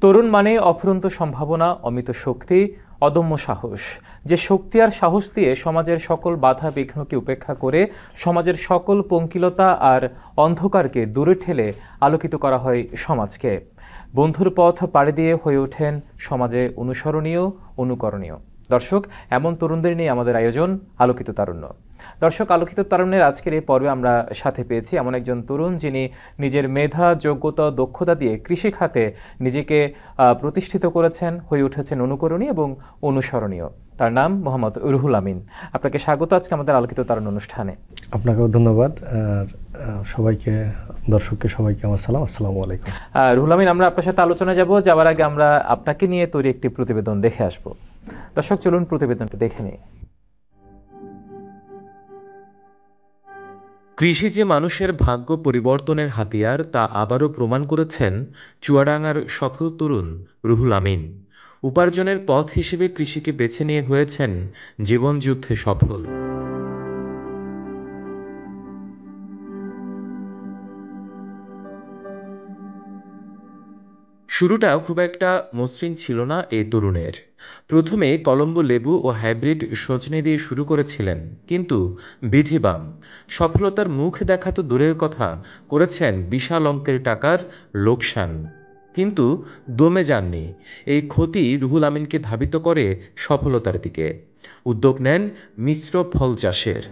তরুণ মানে অফুরন্ত সম্ভাবনা, অমিত শক্তি, অদম্য সাহস। যে শক্তি আর সাহস দিয়ে সমাজের সকল বাধা বিঘ্নকে উপেক্ষা করে সমাজের সকল পঙ্কিলতা আর অন্ধকারকে দূরে ঠেলে আলোকিত করা হয় সমাজকে। বন্ধুর পথ পাড়ি দিয়ে হয়ে ওঠেন সমাজে অনুসরণীয়, অনুকরণীয়। দর্শক, এমন তরুণদের নিয়ে আমাদের আয়োজন আলোকিত তারুণ্য। দর্শক, আলোকিত তারুণ্যের আজকের এই পর্বে আমরা সাথে পেয়েছি এমন একজন তরুণ যিনি নিজের মেধা, যোগ্যতা, দক্ষতা দিয়ে কৃষি খাতে নিজেকে প্রতিষ্ঠিত করেছেন, হয়ে উঠেছেন অনুকরণীয় এবং অনুসরণীয়। তার নাম মোহাম্মদ রুহুল আমিন। আপনাকে স্বাগত আজকে আমাদের আলোকিত তারুণ্য অনুষ্ঠানে। আপনাকেও ধন্যবাদ। আর সবাইকে, দর্শককে সবাইকে আমার সালাম, আসসালামু আলাইকুম। রুহুল আমিন, আমরা আপনার সাথে আলোচনায় যাওয়ার আগে আমরা আপনাকে নিয়ে তৈরি একটি প্রতিবেদন দেখে আসব। দর্শক, চলুন প্রতিবেদনটা দেখে নিই। কৃষি যে মানুষের ভাগ্য পরিবর্তনের হাতিয়ার, তা আবারও প্রমাণ করেছেন চুয়াডাঙ্গার সফল তরুণ রুহুল আমিন। উপার্জনের পথ হিসেবে কৃষিকে বেছে নিয়ে হয়েছেন জীবনযুদ্ধে সফল। শুরুটা খুব একটা মসৃণ ছিল না এই তরুণের। প্রথমে কলম্বো লেবু ও হাইব্রিড সজনে দিয়ে শুরু করেছিলেন, কিন্তু বিধিবাম সফলতার মুখ দেখা তো দূরের কথা, করেছেন বিশাল অঙ্কের টাকার লোকসান। কিন্তু দমে যাননি। এই ক্ষতি রুহুল আমিনকে ধাবিত করে সফলতার দিকে। উদ্যোগ নেন মিশ্র ফল চাষের।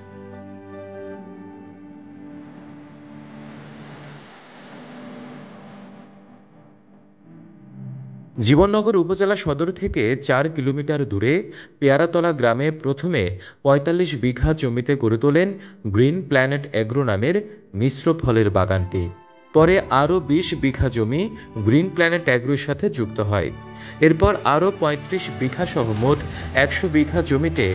জীবননগর উপজেলা সদর থেকে ৪ কিলোমিটার দূরে পেয়ারাতলা গ্রামে প্রথমে ৪৫ বিঘা জমিতে গড়ে তোলেন গ্রিন প্ল্যানেট অ্যাগ্রো নামের মিশ্র ফলের বাগানটি। পরে আরও ২০ বিঘা জমি গ্রিন প্ল্যানেট অ্যাগ্রোর সাথে যুক্ত হয়। এরপর আরও ৩৫ বিঘা সহ মোট ১০০ বিঘা জমিতে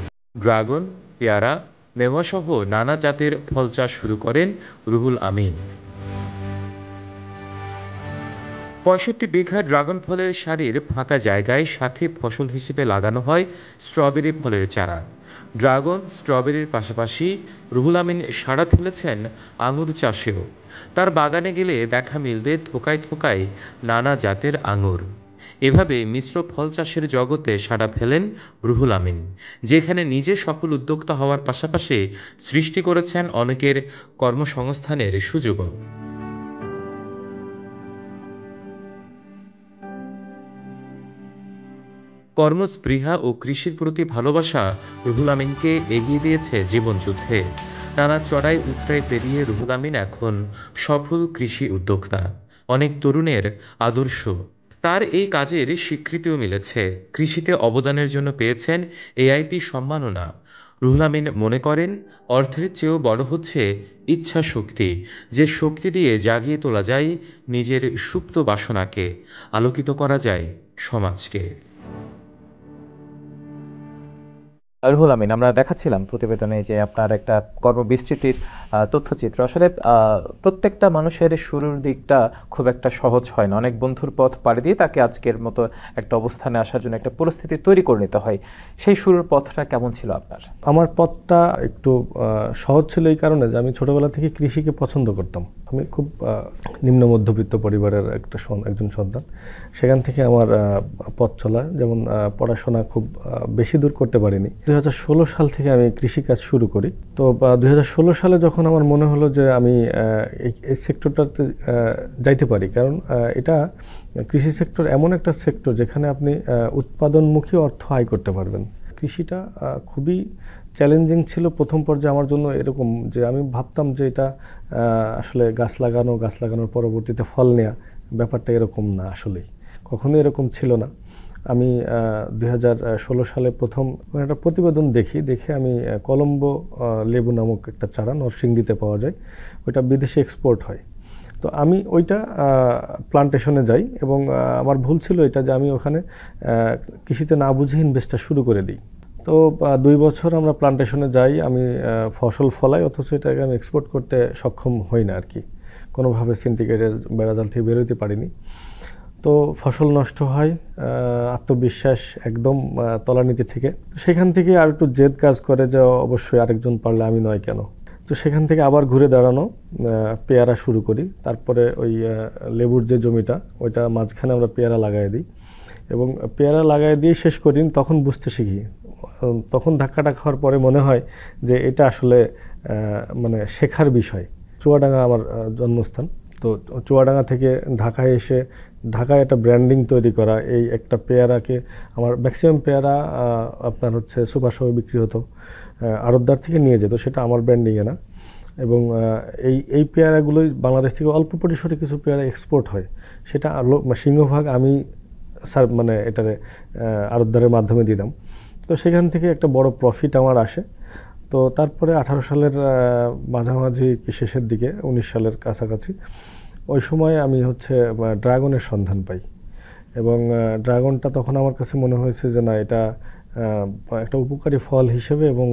ড্রাগন, পেয়ারা, মেওয়াসহ নানা জাতের ফল চাষ শুরু করেন রুহুল আমিন। ৬৫ বিঘা ড্রাগন ফলের সারির ফাঁকা জায়গায় সাথে ফসল হিসেবে লাগানো হয় স্ট্রবেরি ফলের চারা। ড্রাগন, স্ট্রবেরির পাশাপাশি রুহুল আমিন সাড়া ফেলেছেন আঙুর চাষেও। তার বাগানে গেলে দেখা মিলবে থোকায় থোকায় নানা জাতের আঙুর। এভাবে মিশ্র ফল চাষের জগতে সাড়া ফেলেন রুহুল আমিন, যেখানে নিজে সফল উদ্যোক্তা হওয়ার পাশাপাশি সৃষ্টি করেছেন অনেকের কর্মসংস্থানের সুযোগও। কর্মস্পৃহা ও কৃষির প্রতি ভালোবাসা রুহুল আমিনকে এগিয়ে দিয়েছে জীবনযুদ্ধে। নানা চড়াই উতরাই পেরিয়ে রুহুল আমিন এখন সফল কৃষি উদ্যোক্তা, অনেক তরুণের আদর্শ। তার এই কাজের স্বীকৃতিও মিলেছে। কৃষিতে অবদানের জন্য পেয়েছেন এআইপি সম্মাননা। রুহুল আমিন মনে করেন, অর্থের চেয়েও বড় হচ্ছে ইচ্ছা শক্তি, যে শক্তি দিয়ে জাগিয়ে তোলা যায় নিজের সুপ্ত বাসনাকে, আলোকিত করা যায় সমাজকে। রুহুল আমিন, আমরা দেখাচ্ছিলাম প্রতিবেদনে যে আপনার একটা কর্মবিস্তৃতির তথ্যচিত্র। আসলে প্রত্যেকটা মানুষের শুরুর দিকটা খুব একটা সহজ হয় না। অনেক বন্ধুর পথ পাড়ি দিয়ে তাকে আজকের মতো একটা অবস্থানে আসার জন্য একটা পরিস্থিতি তৈরি করে নিতে হয়। সেই শুরুর পথটা কেমন ছিল আপনার? আমার পথটা একটু সহজ ছিল এই কারণে যে আমি ছোটবেলা থেকে কৃষিকে পছন্দ করতাম। আমি খুব নিম্ন মধ্যবিত্ত পরিবারের একজন সন্তান। সেখান থেকে আমার পথ চলা, যেমন পড়াশোনা খুব বেশি দূর করতে পারিনি। 2016 সাল থেকে আমি কৃষিকাজ শুরু করি। তো 2016 সালে যখন আমার মনে হলো যে আমি এই সেক্টরটাতে যাইতে পারি, কারণ এটা কৃষি সেক্টর এমন একটা সেক্টর যেখানে আপনি উৎপাদনমুখী অর্থ আয় করতে পারবেন। কৃষিটা খুবই চ্যালেঞ্জিং ছিল প্রথম পর্যায়ে আমার জন্য। এরকম যে আমি ভাবতাম যে এটা আসলে গাছ লাগানোর পরবর্তীতে ফল নেওয়া, ব্যাপারটা এরকম না। আসলেই কখনোই এরকম ছিল না। আমি 2016 সালে প্রথম একটা প্রতিবেদন দেখে আমি কলম্বো লেবু নামক একটা চারা নরসিংদীতে পাওয়া যায়, ওইটা বিদেশে এক্সপোর্ট হয়। তো আমি ওইটা প্লান্টেশনে যাই এবং আমার ভুল ছিল এটা যে আমি ওখানে কৃষিতে না বুঝে ইনভেস্টটা শুরু করে দিই। তো 2 বছর আমরা প্লান্টেশনে যাই, আমি ফসল ফলাই, অথচ এটাকে আমি এক্সপোর্ট করতে সক্ষম হই না আর কি। কোনোভাবে সিন্ডিকেটের বেড়াজাল থেকে বেরোতে পারিনি। তো ফসল নষ্ট হয়, আত্মবিশ্বাস একদম তলানিতে থেকে। সেখান থেকে আর একটু জেদ কাজ করে যে অবশ্যই আরেকজন পারলে আমি নয় কেন। তো সেখান থেকে আবার ঘুরে দাঁড়ানো, পেয়ারা শুরু করি। তারপরে ওই লেবুর যে জমিটা ওইটা মাঝখানে আমরা পেয়ারা লাগাই দিই, এবং পেয়ারা লাগাই দিয়ে শেষ করি। তখন বুঝতে শিখি, তখন ধাক্কাটা খাওয়ার পরে মনে হয় যে এটা আসলে মানে শেখার বিষয়। চুয়াডাঙ্গা আমার জন্মস্থান, তো চুয়াডাঙ্গা থেকে ঢাকায় এসে ঢাকায় একটা ব্র্যান্ডিং তৈরি করা, এই একটা পেয়ারাকে আমার ম্যাক্সিমাম পেয়ারা আপনার হচ্ছে সুপার শপে বিক্রি হতো, আড়তদার থেকে নিয়ে যেত, সেটা আমার ব্র্যান্ডিংয়ে না। এবং এই পেয়ারাগুলোই বাংলাদেশ থেকে অল্প পরিসরে কিছু পেয়ারা এক্সপোর্ট হয়, সেটা সিংহভাগ আমি মানে এটারে আড়তদারের মাধ্যমে দিতাম। তো সেখান থেকে একটা বড় প্রফিট আমার আসে। তো তারপরে 18 সালের মাঝামাঝি কি শেষের দিকে, 19 সালের কাছাকাছি, ওই সময় আমি হচ্ছে ড্রাগনের সন্ধান পাই। এবং ড্রাগনটা তখন আমার কাছে মনে হয়েছে যে না, এটা একটা উপকারী ফল হিসেবে, এবং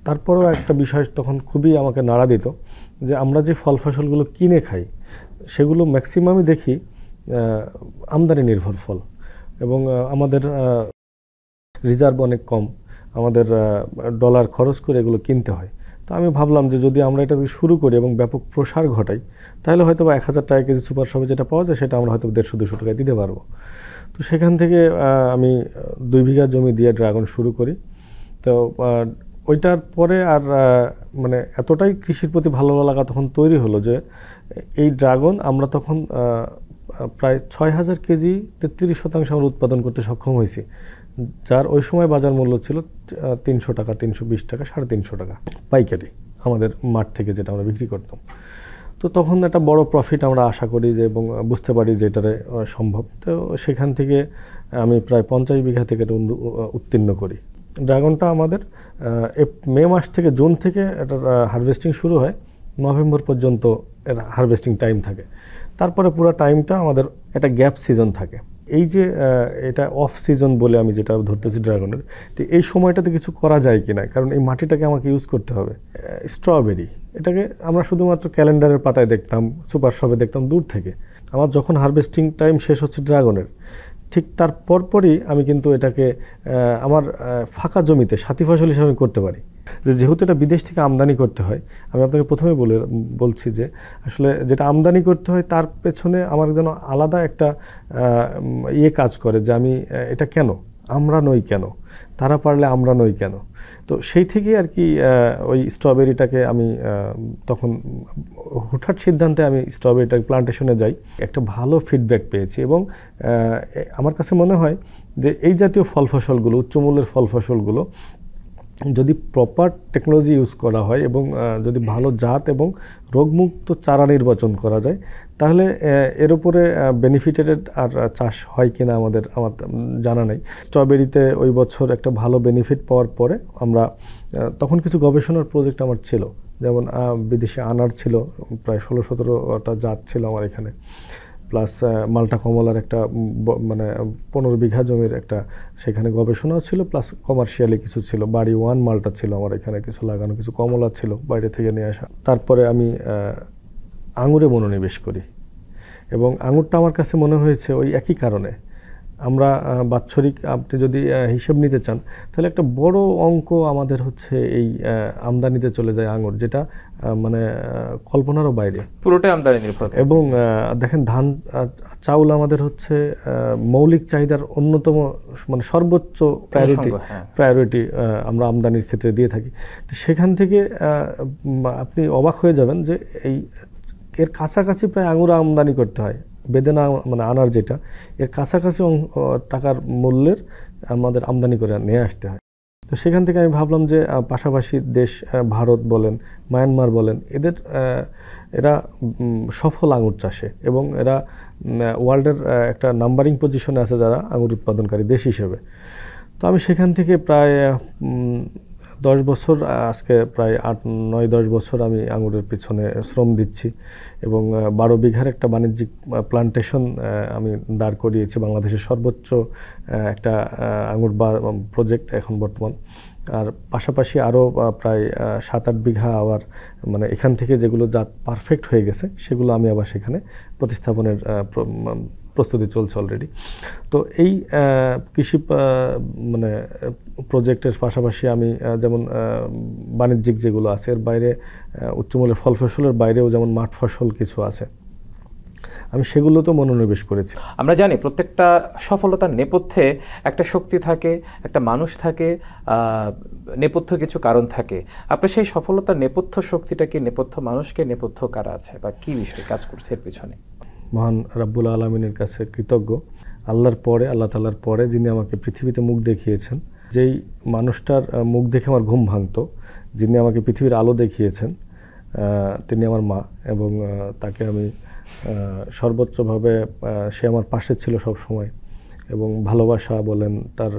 তারপরেও একটা বিষয় তখন খুবই আমাকে নাড়া দিত, যে আমরা যে ফল ফসলগুলো কিনে খাই সেগুলো ম্যাক্সিমামই দেখি আমদানি নির্ভর ফল, এবং আমাদের রিজার্ভ অনেক কম, আমাদের ডলার খরচ করে এগুলো কিনতে হয়। তো আমি ভাবলাম যে যদি আমরা এটা শুরু করি এবং ব্যাপক প্রসার ঘটাই, তাহলে হয়তো বা 1000 টাকা কেজি সুপার শপে যেটা পাওয়া যায় সেটা আমরা হয়তো 150-200 টাকায় দিতে পারবো। তো সেখান থেকে আমি 2 বিঘা জমি দিয়ে ড্রাগন শুরু করি। তো ওইটার পরে আর মানে এতটাই কৃষির প্রতি ভালো লাগা তখন তৈরি হলো যে এই ড্রাগন আমরা তখন প্রায় 6000 কেজি 33% আমরা উৎপাদন করতে সক্ষম হয়েছি, যার ওই সময় বাজার মূল্য ছিল 300 টাকা, 320 টাকা, 350 টাকা পাইকারি আমাদের মাঠ থেকে যেটা আমরা বিক্রি করতাম। তো তখন একটা বড় প্রফিট আমরা আশা করি যে, এবং বুঝতে পারি যে এটারে সম্ভব। তো সেখান থেকে আমি প্রায় 50 বিঘা থেকে এটা উত্তীর্ণ করি। ড্রাগনটা আমাদের মে মাস থেকে, জুন থেকে এটার হারভেস্টিং শুরু হয়, নভেম্বর পর্যন্ত এর হারভেস্টিং টাইম থাকে। তারপরে পুরো টাইমটা আমাদের একটা গ্যাপ সিজন থাকে। এই যে এটা অফ সিজন বলে আমি যেটা ধরতেছি ড্রাগনের, তো এই সময়টাতে কিছু করা যায় কি না, কারণ এই মাটিটাকে আমাকে ইউজ করতে হবে। স্ট্রবেরি, এটাকে আমরা শুধুমাত্র ক্যালেন্ডারের পাতায় দেখতাম, সুপার শপে দেখতাম দূর থেকে। আমার যখন হারভেস্টিং টাইম শেষ হচ্ছে ড্রাগনের, ঠিক তার পরপরই আমি কিন্তু এটাকে আমার ফাঁকা জমিতে সাথী ফসল হিসাবে করতে পারি। যেহেতু এটা বিদেশ থেকে আমদানি করতে হয়, আমি আপনাকে প্রথমে বলছি যে আসলে যেটা আমদানি করতে হয় তার পেছনে আমার যেন আলাদা একটা কাজ করে, যে আমি এটা কেন, আমরা নই কেন, তারা পারলে আমরা নই কেন। তো সেই থেকেই আর কি ওই স্ট্রবেরিটাকে আমি তখন হুটহাট সিদ্ধান্তে আমি স্ট্রবেরিটা প্লান্টেশনে যাই, একটা ভালো ফিডব্যাক পেয়েছি। এবং আমার কাছে মনে হয় যে এই জাতীয় ফল ফসলগুলো, উচ্চমূল্যের ফল ফসলগুলো যদি প্রপার টেকনোলজি ইউজ করা হয়, এবং যদি ভালো জাত এবং রোগমুক্ত চারা নির্বাচন করা যায়, তাহলে এর উপরে বেনিফিটেড আর চাষ হয় কিনা আমার জানা নেই। স্ট্রবেরিতে ওই বছর একটা ভালো বেনিফিট পাওয়ার পরে আমরা তখন কিছু গবেষণার প্রজেক্ট আমার ছিল, যেমন বিদেশি আনার ছিল, প্রায় 16-17টা জাত ছিল আমার এখানে, প্লাস মাল্টা কমলার একটা মানে 15 বিঘা জমির একটা সেখানে গবেষণাও ছিল, প্লাস কমার্শিয়ালি কিছু ছিল। বাড়ি 1 মাল্টা ছিল আমার এখানে কিছু লাগানো, কিছু কমলা ছিল বাইরে থেকে নিয়ে আসা। তারপরে আমি আঙুরে মনোনিবেশ করি, এবং আঙুরটা আমার কাছে মনে হয়েছে ওই একই কারণে। আমরা বাৎসরিক আপনি যদি হিসেব নিতে চান, তাহলে একটা বড় অঙ্ক আমাদের হচ্ছে এই আমদানিতে চলে যায় আঙুর, যেটা মানে কল্পনারও বাইরে, পুরোটাই আমদানি নির্ভর। এবং দেখেন ধান চাউল আমাদের হচ্ছে মৌলিক চাহিদার অন্যতম, মানে সর্বোচ্চ প্রায়োরিটি আমরা আমদানির ক্ষেত্রে দিয়ে থাকি। তো সেখান থেকে আপনি অবাক হয়ে যাবেন যে এর কাছাকাছি প্রায় আঙুর আমদানি করতে হয়, বেদেনা মানে আনার যেটা, এর কাছাকাছি টাকার মূল্যের আমাদের আমদানি করে নিয়ে আসতে হয়। তো সেখান থেকে আমি ভাবলাম যে পাশাপাশি দেশ, ভারত বলেন, মায়ানমার বলেন, এরা সফল আঙুর চাষে, এবং এরা ওয়ার্ল্ডের একটা নাম্বারিং পজিশনে আছে যারা আঙুর উৎপাদনকারী দেশ হিসেবে। তো আমি সেখান থেকে প্রায় 10 বছর, আজকে প্রায় 8-9-10 বছর আমি আঙুরের পিছনে শ্রম দিচ্ছি, এবং 12 বিঘার একটা বাণিজ্যিক প্লান্টেশন আমি দাঁড় করিয়েছি, বাংলাদেশের সর্বোচ্চ একটা আঙুর প্রজেক্ট এখন বর্তমান। আর পাশাপাশি আরও প্রায় 7-8 বিঘা আবার মানে এখান থেকে যেগুলো জাত পারফেক্ট হয়ে গেছে সেগুলো আমি আবার সেখানে প্রতিস্থাপনের প্রস্তুতি চলছে অলরেডি। তো এই কৃষি মানে প্রজেক্টের পাশাপাশি আমি যেমন বাণিজ্যিক যেগুলো আছে এর বাইরে উচ্চমূল্যের ফল ফসলের বাইরেও যেমন মাঠ ফসল কিছু আছে, আমি সেগুলোতেও মনোনিবেশ করেছি। আমরা জানি প্রত্যেকটা সফলতার নেপথ্যে একটা শক্তি থাকে, একটা মানুষ থাকে, নেপথ্য কিছু কারণ থাকে। আপনার সেই সফলতার নেপথ্য শক্তিটা কি, নেপথ্য মানুষকে, নেপথ্য কারা আছে বা কি বিষয় কাজ করছে এর পিছনে? মহান রাব্বুল আলামিনের কাছে কৃতজ্ঞ, আল্লাহর পরে, আল্লাহ তাআলার পরে যিনি আমাকে পৃথিবীতে মুখ দেখিয়েছেন, যেই মানুষটার মুখ দেখে আমার ঘুম ভাঙতো, যিনি আমাকে পৃথিবীর আলো দেখিয়েছেন, তিনি আমার মা। এবং তাকে আমি সর্বোচ্চভাবে, সে আমার পাশে ছিল সব সময়, এবং ভালোবাসা বলেন, তার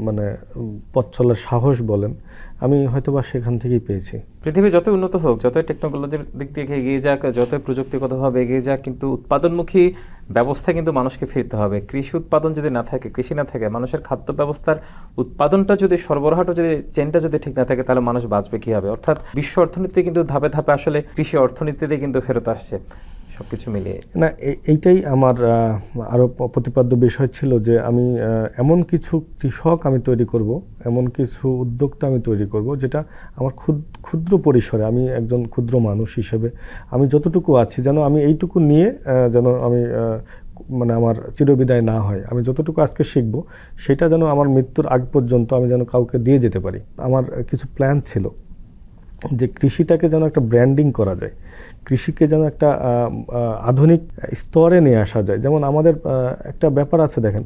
মানে পথ চলার সাহস বলেন, আমি হয়তোবা সেখান থেকেই পেয়েছি। পৃথিবী যত উন্নত হোক, যতই টেকনোলজির দিক থেকে এগিয়ে যাক, যতই প্রযুক্তিগতভাবে এগিয়ে যাক, কিন্তু উৎপাদনমুখী ব্যবস্থা কিন্তু মানুষকে ফিরতে হবে। কৃষি উৎপাদন যদি না থাকে, কৃষি না থাকে, মানুষের খাদ্য ব্যবস্থার উৎপাদনটা যদি, সরবরাহটা যদি, চেনটা যদি ঠিক না থাকে, তাহলে মানুষ বাঁচবে কীভাবে? অর্থাৎ বিশ্ব অর্থনীতি কিন্তু ধাপে ধাপে আসলে কৃষি অর্থনীতিতে কিন্তু ফেরত আসছে সবকিছু মিলিয়ে। না, এইটাই আমার আরও প্রতিপাদ্য বিষয় ছিল যে আমি এমন কিছু কৃষক আমি তৈরি করব, এমন কিছু উদ্যোক্তা আমি তৈরি করব, যেটা আমার ক্ষুদ্র পরিসরে, আমি একজন ক্ষুদ্র মানুষ হিসেবে আমি যতটুকু আছি, যেন আমি এইটুকু নিয়ে যেন আমি মানে আমার চিরবিদায় না হয়। আমি যতটুকু আজকে শিখব সেটা যেন আমার মৃত্যুর আগ পর্যন্ত আমি যেন কাউকে দিয়ে যেতে পারি। আমার কিছু প্ল্যান ছিল যে কৃষিটাকে যেন একটা ব্র্যান্ডিং করা যায়, কৃষিকে যেন একটা আধুনিক স্তরে নিয়ে আসা যায়। যেমন আমাদের একটা ব্যাপার আছে, দেখেন,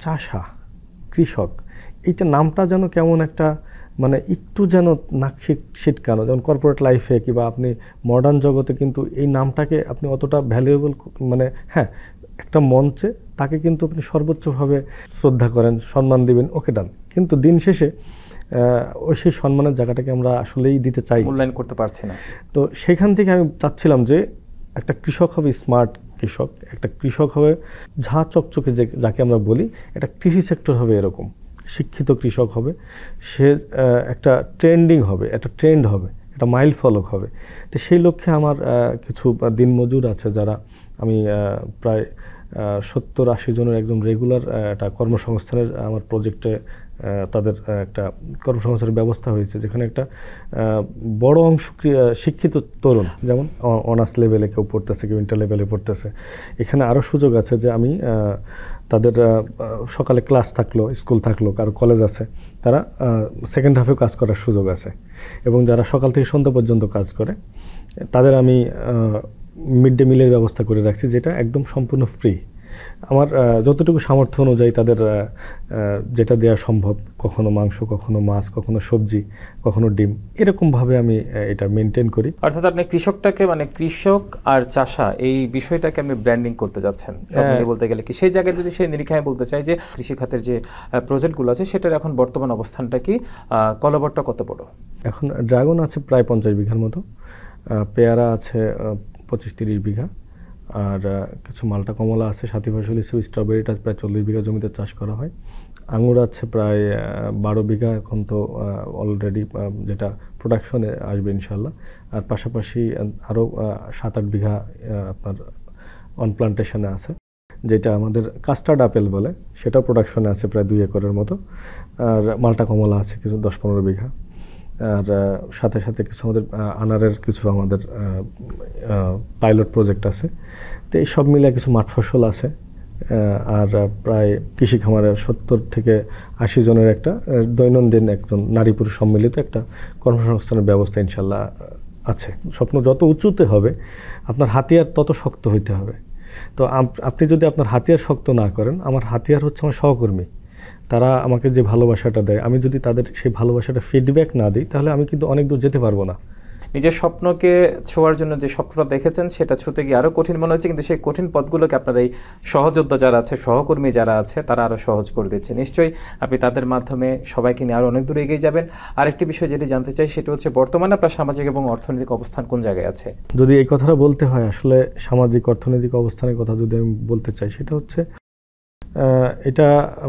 চাষা, কৃষক, এইটা নামটা যেন কেমন একটা, মানে একটু যেন নাক ছিটকানো। যেমন কর্পোরেট লাইফে কিংবা আপনি মডার্ন জগতে কিন্তু এই নামটাকে আপনি অতটা ভ্যালুয়েবল, মানে হ্যাঁ, একটা মঞ্চে তাকে কিন্তু আপনি সর্বোচ্চভাবে শ্রদ্ধা করেন, সম্মান দিবেন, ওকে ডান। কিন্তু দিন শেষে ওই সেই সম্মানের জায়গাটাকে আমরা আসলেই দিতে চাই, মূল্যায়ন করতে পারছি না। তো সেখান থেকে আমি চাচ্ছিলাম যে একটা কৃষক হবে স্মার্ট কৃষক, একটা কৃষক হবে ঝাঁ চকচকে, যাকে আমরা বলি, একটা কৃষি সেক্টর হবে এরকম, শিক্ষিত কৃষক হবে, সে একটা ট্রেন্ডিং হবে, একটা ট্রেন্ড হবে, একটা মাইল ফলক হবে। তো সেই লক্ষ্যে আমার কিছু দিনমজুর আছে, যারা আমি প্রায় 70-80 জনের একজন রেগুলার একটা কর্মসংস্থানের আমার প্রজেক্টে তাদের একটা কর্মসংস্থানের ব্যবস্থা হয়েছে, যেখানে একটা বড় অংশ শিক্ষিত তরুণ, যেমন অনার্স লেভেলে কেউ পড়তেছে, কেউ ইন্টার লেভেলে পড়তেছে। এখানে আরও সুযোগ আছে যে আমি তাদের সকালে ক্লাস থাকলো, স্কুল থাকলো, কারো কলেজ আছে, তারা সেকেন্ড হাফেও কাজ করার সুযোগ আছে। এবং যারা সকাল থেকে সন্ধ্যা পর্যন্ত কাজ করে, তাদের আমি মিড ডে মিলের ব্যবস্থা করে রাখছি, যেটা একদম সম্পূর্ণ ফ্রি। আমার যতটুকু সামর্থ্য অনুযায়ী তাদের যেটা দেওয়া সম্ভব, কখনো মাংস, কখনো মাছ, কখনো সবজি, কখনো ডিম, এরকমভাবে আমি এটা মেনটেন করি। অর্থাৎ আপনি কৃষকটাকে, মানে কৃষক আর চাষা, এই বিষয়টাকে আপনি ব্র্যান্ডিং করতে যাচ্ছেন বলতে গেলে কি? সেই জায়গায় যদি সেই নিরীক্ষায় বলতে চাই যে কৃষি খাতের যে প্রজেক্টগুলো আছে সেটার এখন বর্তমান অবস্থানটা কি, কলবরটা কত বড়? এখন ড্রাগন আছে প্রায় 50 বিঘার মতো, পেয়ারা আছে 25-30 বিঘা, আর কিছু মালটা কমলা আছে, সাথী ফসল হিসেবে স্ট্রবেরিটা প্রায় 40 বিঘা জমিতে চাষ করা হয়। আঙুর আছে প্রায় 12 বিঘা, এখন তো অলরেডি যেটা প্রোডাকশনে আসবে ইনশাল্লাহ। আর পাশাপাশি আরও 7-8 বিঘা আপনার অন প্লান্টেশনে আছে, যেটা আমাদের কাস্টার্ড আপেল বলে, সেটাও প্রোডাকশনে আছে প্রায় 2 একরের মতো। আর মালটা কমলা আছে কিছু 10-15 বিঘা। আর সাথে সাথে কিছু আমাদের আনারের কিছু আমাদের পাইলট প্রজেক্ট আছে। তো এই সব মিলে কিছু মাঠ ফসল আছে। আর প্রায় কৃষি খামারে 70-80 জনের একটা দৈনন্দিন একজন নারী পুরুষ সম্মিলিত একটা কর্মসংস্থানের ব্যবস্থা ইনশাল্লাহ আছে। স্বপ্ন যত উঁচুতে হবে, আপনার হাতিয়ার তত শক্ত হইতে হবে। তো আপনি যদি আপনার হাতিয়ার শক্ত না করেন, আমার হাতিয়ার হচ্ছে আমার সহকর্মী, তারা আমাকে যে ভালোবাসাটা দেয়, আমি যদি তাদের সেই ভালোবাসাটা ফিডব্যাক না দিই, তাহলে আমি কিন্তু অনেক দূর যেতে পারবো না। নিজের স্বপ্নকে ছোঁয়ার জন্য যে স্বপ্নটা দেখেছেন, সেটা ছুঁতে গিয়ে আরও কঠিন মনে হচ্ছে, কিন্তু সেই কঠিন পথগুলোকে আপনার এই সহযোদ্ধা যারা আছে, সহকর্মী যারা আছে, তারা আরও সহজ করে দিচ্ছে। নিশ্চয়ই আপনি তাদের মাধ্যমে সবাইকে নিয়ে আরও অনেক দূরে এগিয়ে যাবেন। আরেকটি বিষয় যেটি জানতে চাই, সেটা হচ্ছে বর্তমানে আপনার সামাজিক এবং অর্থনৈতিক অবস্থান কোন জায়গায় আছে? যদি এই কথাটা বলতে হয়, আসলে সামাজিক অর্থনৈতিক অবস্থানের কথা যদি আমি বলতে চাই, সেটা হচ্ছে এটা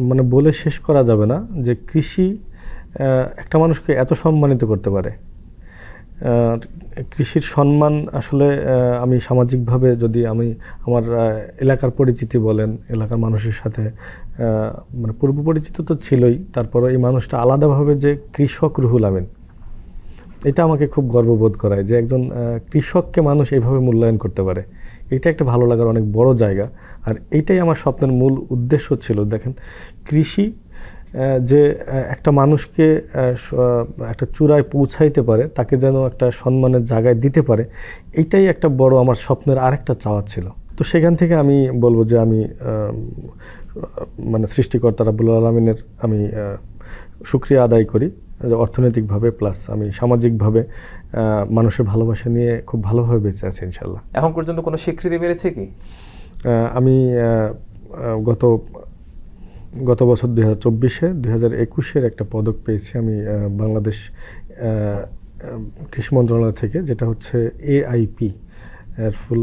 মানে বলে শেষ করা যাবে না যে কৃষি একটা মানুষকে এত সম্মানিত করতে পারে। কৃষির সম্মান আসলে আমি সামাজিকভাবে যদি আমি আমার এলাকার পরিচিতি বলেন, এলাকার মানুষের সাথে মানে পূর্ব পরিচিত তো ছিলই, তারপরে এই মানুষটা আলাদাভাবে যে কৃষক রুহুল আমিন, এটা আমাকে খুব গর্ববোধ করায় যে একজন কৃষককে মানুষ এইভাবে মূল্যায়ন করতে পারে। এটা একটা ভালো লাগার অনেক বড় জায়গা, আর এইটাই আমার স্বপ্নের মূল উদ্দেশ্য ছিল। দেখেন, কৃষি যে একটা মানুষকে একটা চূড়ায় পৌঁছাইতে পারে, তাকে যেন একটা সম্মানের জায়গায় দিতে পারে, এইটাই একটা বড় আমার স্বপ্নের আরেকটা চাওয়া ছিল। তো সেখান থেকে আমি বলবো যে আমি মানে সৃষ্টিকর্তা রাব্বুল আলামিনের আমি শুকরিয়া আদায় করি, অর্থনৈতিকভাবে প্লাস আমি সামাজিকভাবে মানুষের ভালোবাসা নিয়ে খুব ভালোভাবে বেঁচে আছি ইনশাল্লাহ। এখন পর্যন্ত কোনো স্বীকৃতি পেয়েছে কি? আমি গত বছর 2024-এ 2021-এর একটা পদক পেয়েছি আমি বাংলাদেশ কৃষি মন্ত্রণালয় থেকে, যেটা হচ্ছে AIP, এর ফুল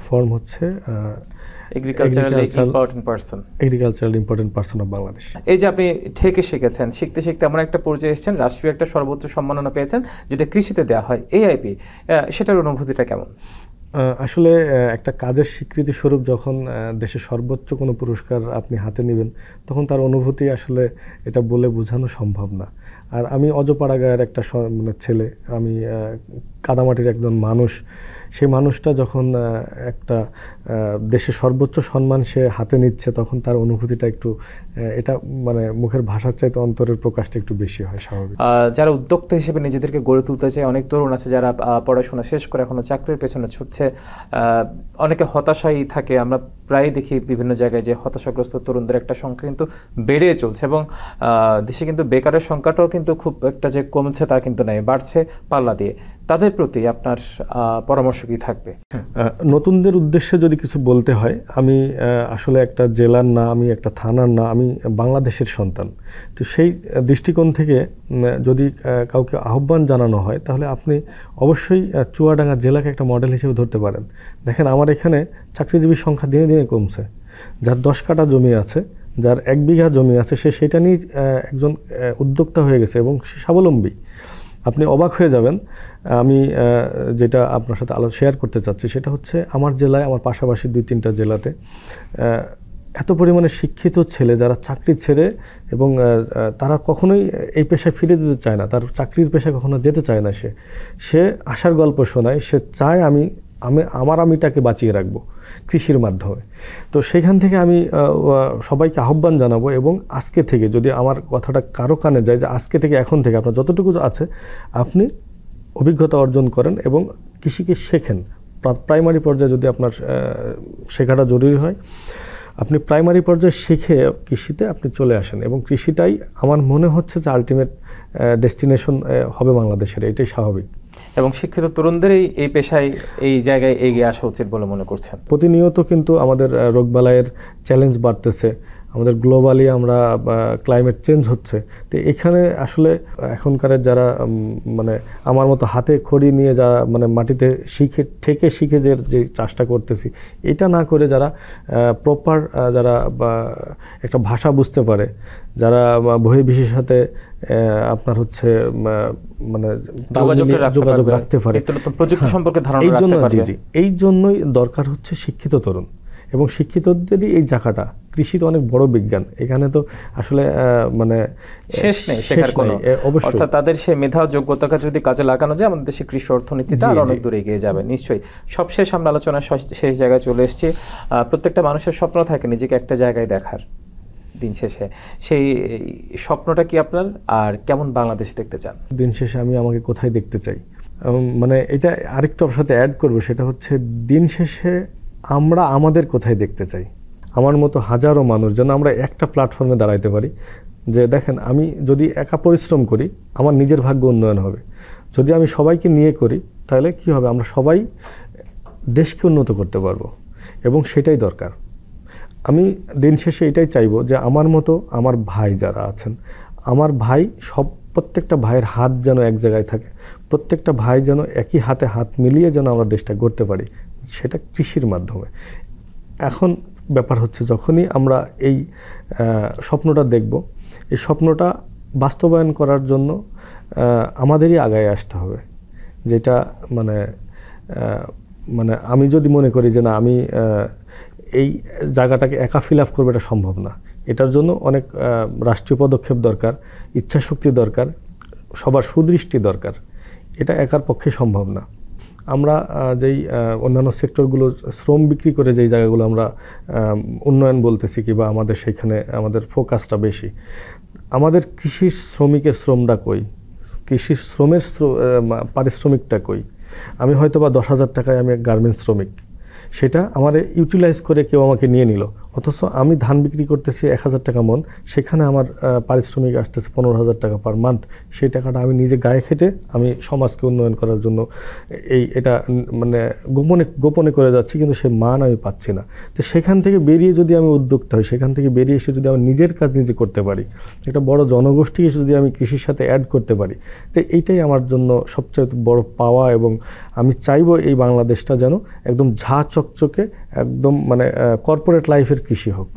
ফর্ম হচ্ছে এগ্রিকালচারালি ইম্পর্টেন্ট পারসন অফ বাংলাদেশ। এই যে আপনি ঠেকে শিখেছেন, শিখতে শিখতে এমন একটা পর্যায়ে এসেছেন, রাষ্ট্রীয় একটা সর্বোচ্চ সম্মাননা পেয়েছেন যেটা কৃষিতে দেওয়া হয়, AIP, সেটার অনুভূতিটা কেমন? আসলে একটা কাজের স্বীকৃতি স্বরূপ যখন দেশের সর্বোচ্চ কোনো পুরস্কার আপনি হাতে নেবেন, তখন তার অনুভূতি আসলে এটা বলে বোঝানো সম্ভব না। আর আমি অজপাড়াগাঁয়ের একটা মানে ছেলে, আমি কাদামাটির একজন মানুষ। সেই মানুষটা যখন একটা দেশের সর্বোচ্চ সম্মান সে হাতে নিচ্ছে, তখন তার অনুভূতিটা একটু এটা মানে মুখের ভাষার চাইতে অন্তরের প্রকাশটা একটু বেশি হয় স্বাভাবিক। যারা উদ্যোক্তা হিসেবে নিজেদেরকে গড়ে তুলতে চায়, অনেক তরুণ আছে যারা পড়াশোনা শেষ করে এখনো চাকরির পেছনে ছুটছে, অনেকে হতাশাই থাকে। আমরা প্রায় দেখি বিভিন্ন জায়গায় যে হতাশাগ্রস্ত তরুণদের একটা সংখ্যা কিন্তু বেড়ে চলছে, এবং দেশে কিন্তু বেকারের সংখ্যাটাও কিন্তু খুব একটা যে কমছে তা কিন্তু নয়, বাড়ছে পাল্লা দিয়ে। তাদের প্রতি আপনার পরামর্শ কি থাকবে? নতুনদের উদ্দেশ্যে যদি কিছু বলতে হয়, আমি আসলে একটা জেলার না, আমি একটা থানার না, আমি বাংলাদেশের সন্তান। তো সেই দৃষ্টিকোণ থেকে যদি কাউকে আহ্বান জানানো হয়, তাহলে আপনি অবশ্যই চুয়াডাঙ্গা জেলাকে একটা মডেল হিসেবে ধরতে পারেন। দেখেন, আমার এখানে চাকরিজীবীর সংখ্যা দিনে দিনে কমছে। যার 10 কাঠা জমি আছে, যার 1 বিঘা জমি আছে, সে সেটা নিয়ে একজন উদ্যোক্তা হয়ে গেছে এবং সে স্বাবলম্বী। আপনি অবাক হয়ে যাবেন। আমি যেটা আপনার সাথে শেয়ার করতে চাচ্ছি, সেটা হচ্ছে আমার জেলায়, আমার পাশাপাশি 2-3টা জেলাতে এত পরিমাণে শিক্ষিত ছেলে যারা চাকরি ছেড়ে, এবং তারা কখনোই এই পেশায় ফিরে যেতে চায় না, তার চাকরির পেশায় কখনো যেতে চায় না। সে আশার গল্প শোনায়, সে চায় আমার আমিটাকে বাঁচিয়ে রাখবো কৃষির মাধ্যমে। তো সেখান থেকে আমি সবাইকে আহ্বান জানাবো, এবং আজকে থেকে যদি আমার কথাটা কারো কানে যায়, যে আজকে থেকে এখন থেকে আপনার যতটুকু আছে আপনি অভিজ্ঞতা অর্জন করেন এবং কৃষিকে শেখেন। প্রাইমারি পর্যায়ে যদি আপনার শেখাটা জরুরি হয়, আপনি প্রাইমারি পর্যায়ে শিখে কৃষিতে আপনি চলে আসেন, এবং কৃষিটাই আমার মনে হচ্ছে যে আলটিমেট ডেস্টিনেশন হবে বাংলাদেশের, এটাই স্বাভাবিক। এবং শিক্ষিত তরুণদেরই এই পেশায়, এই জায়গায় এগিয়ে আসা উচিত বলে মনে করছেন? প্রতিনিয়ত কিন্তু আমাদের রোগবালাইয়ের চ্যালেঞ্জ বাড়তেছে, আমাদের গ্লোবালি আমরা ক্লাইমেট চেঞ্জ হচ্ছে। তো এখানে আসলে এখনকার যারা মানে আমার মতো হাতে খড়ি নিয়ে যারা মানে মাটিতে শিখে যে চাষটা করতেছি, এটা না করে যারা প্রপার যারা একটা ভাষা বুঝতে পারে, যারা বহির্বিশ্বের সাথে আপনার হচ্ছে মানে যোগাযোগ রাখতে পারে, প্রযুক্তি সম্পর্কে ধারণা রাখতে পারে, এই জন্যই দরকার হচ্ছে শিক্ষিত তরুণ। এবং শিক্ষিতদেরই এই জায়গাটা, কৃষি তো অনেক বড় বিজ্ঞান, এখানে তো আসলে মানে শেষ নেই শেখার কোনো। অর্থাৎ তাদের সে মেধা যোগ্যতাকে যদি কাজে লাগানো যায়, আমাদের দেশে কৃষি অর্থনীতিটা আরো অনেক দূরে এগিয়ে যাবে। নিশ্চয়ই। সবশেষ আমরা আলোচনার শেষ জায়গায় চলে এসেছি। প্রত্যেকটা মানুষের স্বপ্ন থাকে নিজেকে একটা জায়গায় দেখার। দিন শেষে সেই স্বপ্নটা কি আপনার, আর কেমন বাংলাদেশ দেখতে চান? দিন শেষে আমি আমাকে কোথায় দেখতে চাই, মানে এটা আরেকটু আপনার সাথে অ্যাড করবো, সেটা হচ্ছে দিন শেষে আমরা আমাদের কোথায় দেখতে চাই। আমার মতো হাজারো মানুষ যেন আমরা একটা প্ল্যাটফর্মে দাঁড়াইতে পারি, যে দেখেন আমি যদি একা পরিশ্রম করি আমার নিজের ভাগ্য উন্নয়ন হবে, যদি আমি সবাইকে নিয়ে করি তাহলে কি হবে, আমরা সবাই দেশকে উন্নত করতে পারবো, এবং সেটাই দরকার। আমি দিন শেষে এটাই চাইবো যে আমার মতো আমার ভাই যারা আছেন, আমার ভাই প্রত্যেকটা ভাইয়ের হাত যেন এক জায়গায় থাকে, প্রত্যেকটা ভাই যেন একই হাতে হাত মিলিয়ে যেন আমরা দেশটা গড়তে পারি, সেটা কৃষির মাধ্যমে। এখন ব্যাপার হচ্ছে, যখনই আমরা এই স্বপ্নটা দেখব, এই স্বপ্নটা বাস্তবায়ন করার জন্য আমাদেরই আগায় আসতে হবে। যেটা মানে মানে আমি যদি মনে করি যে না আমি এই জায়গাটাকে একা ফিল আপ করবো, এটা সম্ভব না। এটার জন্য অনেক রাষ্ট্রীয় পদক্ষেপ দরকার, ইচ্ছাশক্তি দরকার, সবার সুদৃষ্টি দরকার। এটা একার পক্ষে সম্ভব না। আমরা যেই অন্যান্য সেক্টরগুলো শ্রম বিক্রি করে যেই জায়গাগুলো আমরা উন্নয়ন বলতেছি কিংবা আমাদের সেখানে আমাদের ফোকাসটা বেশি, আমাদের কৃষির শ্রমিকের শ্রমটা কই, কৃষির শ্রমের পারিশ্রমিকটা কই। আমি হয়তো বা 10,000 টাকায় আমি এক গার্মেন্টস শ্রমিক, সেটা আমার ইউটিলাইজ করে কেউ আমাকে নিয়ে নিল, অথচ আমি ধান বিক্রি করতেছি 1,000 টাকা মন, সেখানে আমার পারিশ্রমিক আসতেছে 15,000 টাকা পার মান্থ। সেই টাকাটা আমি নিজে গায়ে খেটে আমি সমাজকে উন্নয়ন করার জন্য এটা মানে গোপনে করে যাচ্ছি, কিন্তু সে মান আমি পাচ্ছি না। তো সেখান থেকে বেরিয়ে যদি আমি উদ্যোক্তা হই, সেখান থেকে বেরিয়ে এসে যদি আমি নিজের কাজ নিজে করতে পারি, একটা বড় জনগোষ্ঠী এসে যদি আমি কৃষির সাথে অ্যাড করতে পারি, তো এইটাই আমার জন্য সবচেয়ে বড় পাওয়া। এবং আমি চাইবো এই বাংলাদেশটা যেন একদম ঝা চকচকে একদম মানে কর্পোরেট লাইফের কৃষি হোক।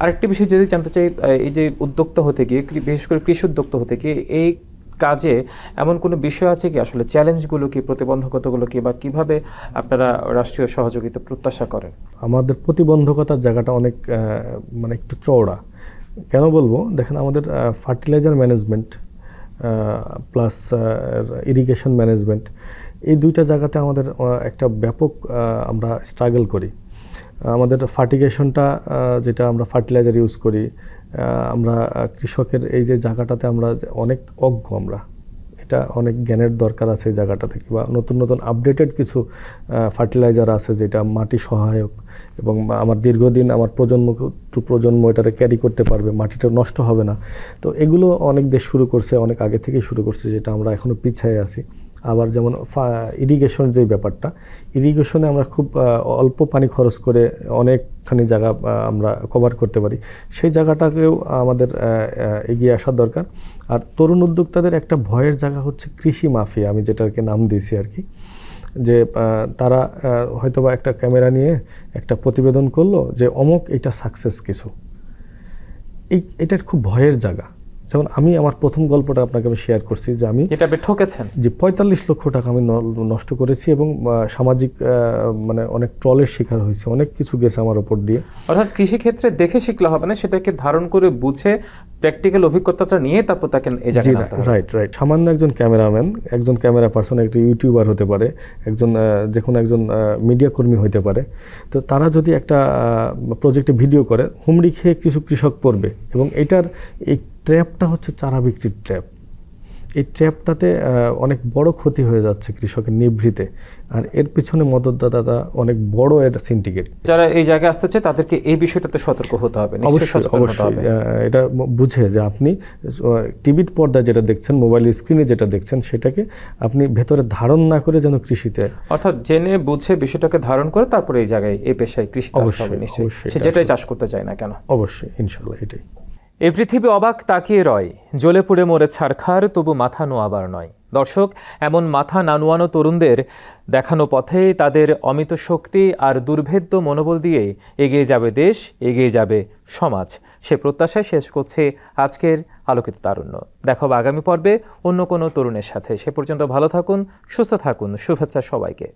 আরেকটি বিষয় যদি জানতে চাই, এই যে উদ্যোক্তা হতে গিয়ে, বিশেষ করে কৃষি উদ্যোক্তা হতে গিয়ে এই কাজে এমন কোনো বিষয় আছে কি, আসলে চ্যালেঞ্জগুলো কি, প্রতিবন্ধকতাগুলো কি, বা কিভাবে আপনারা রাষ্ট্রীয় সহযোগিতা প্রত্যাশা করেন? আমাদের প্রতিবন্ধকতার জায়গাটা অনেক মানে একটু চওড়া। কেন বলবো, দেখেন আমাদের fertiliser management plus irrigation management, এই দুইটা জায়গাতে আমাদের একটা ব্যাপক আমরা স্ট্রাগল করি। আমাদের ফার্টিগেশনটা যেটা আমরা ফার্টিলাইজার ইউজ করি, আমরা কৃষকের এই যে জায়গাটাতে আমরা অনেক অজ্ঞ, আমরা এটা অনেক জ্ঞানের দরকার আছে এই জায়গাটাতে। কিংবা নতুন নতুন আপডেটেড কিছু ফার্টিলাইজার আছে যেটা মাটি সহায়ক এবং আমার দীর্ঘদিন আমার প্রজন্ম টু প্রজন্ম এটাকে ক্যারি করতে পারবে, মাটিটা নষ্ট হবে না। তো এগুলো অনেক দেশ শুরু করছে, অনেক আগে থেকেই শুরু করছে, যেটা আমরা এখনও পিছিয়ে আছি। আবার যেমন ইরিগেশন যে ব্যাপারটা, ইরিগেশনে আমরা খুব অল্প পানি খরচ করে অনেকখানি জায়গা আমরা কভার করতে পারি, সেই জায়গাটাকেও আমাদের এগিয়ে আসা দরকার। আর তরুণ উদ্যোক্তাদের একটা ভয়ের জায়গা হচ্ছে কৃষি মাফিয়া, আমি যেটাকে নাম দিয়েছি আর কি, যে তারা হয়তোবা একটা ক্যামেরা নিয়ে একটা প্রতিবেদন করলো যে অমুক এটা সাকসেস কিছু, এটার খুব ভয়ের জায়গা। যেমন আমি আমার প্রথম গল্পটা আপনাকে আমি শেয়ার করছি যে আমি যেটা ঠকেছেন, যে 45 লক্ষ টাকা আমি নষ্ট করেছি এবং সামাজিক মানে অনেক ট্রলের শিকার হয়েছে, অনেক কিছু গেছে আমার উপর দিয়ে। অর্থাৎ কৃষিক্ষেত্রে দেখে শিখলে হবে না, সেটাকে ধারণ করে বুঝে প্র্যাকটিক্যাল অভিজ্ঞতাটা নিয়ে তারপর তাকে এই জায়গায় আনতে হবে। রাইট। সামান্য একজন ক্যামেরাম্যান, একজন ক্যামেরা পার্সন, একটা ইউটিউবার হতে পারে, একজন যে কোনো একজন মিডিয়া কর্মী হতে পারে। তো তারা যদি একটা প্রজেক্টে ভিডিও করে, হুমড়ি খেয়ে কিছু কৃষক পড়বে। এবং এটার এই ট্র্যাপটা হচ্ছে চারা বিক্রির ট্র্যাপ। এই ট্র্যাপটাতে অনেক বড় ক্ষতি হয়ে যাচ্ছে কৃষকের নিভৃতে, আর এর পিছনে মদতদাতা অনেক বড় একটা সিন্ডিকেট। যারা এই জায়গায় আসতে চায় তাদেরকে এই বিষয়টাতে সতর্ক হতে হবে, অবশ্যই। এটা বুঝে যে আপনি টিভির পর্দায় যেটা দেখছেন, মোবাইল স্ক্রিনে যেটা দেখছেন, সেটাকে আপনি ভেতরে ধারণ না করে যেন কৃষিতে, অর্থাৎ জেনে বুঝে বিষয়টাকে ধারণ করে তারপরে এই জায়গায় এই পেশায় কৃষি আসতে হবে। নিশ্চয়ই সে যেটাই চাষ করতে চায় না কেন। অবশ্যই, ইনশাআল্লাহ এটাই। এই পৃথিবী অবাক তাকিয়ে রয়, জ্বলে পুড়ে মরে ছারখার, তবু মাথা নোয়াবার নয়। দর্শক, এমন মাথা না নোয়ানো তরুণদের দেখানো পথে তাদের অমিত শক্তি আর দুর্ভেদ্য মনোবল দিয়ে এগিয়ে যাবে দেশ, এগিয়ে যাবে সমাজ। সে প্রত্যাশায় শেষ করছে আজকের আলোকিত তারুণ্য। দেখা হবে আগামী পর্বে অন্য কোনো তরুণের সাথে। সে পর্যন্ত ভালো থাকুন, সুস্থ থাকুন। শুভেচ্ছা সবাইকে।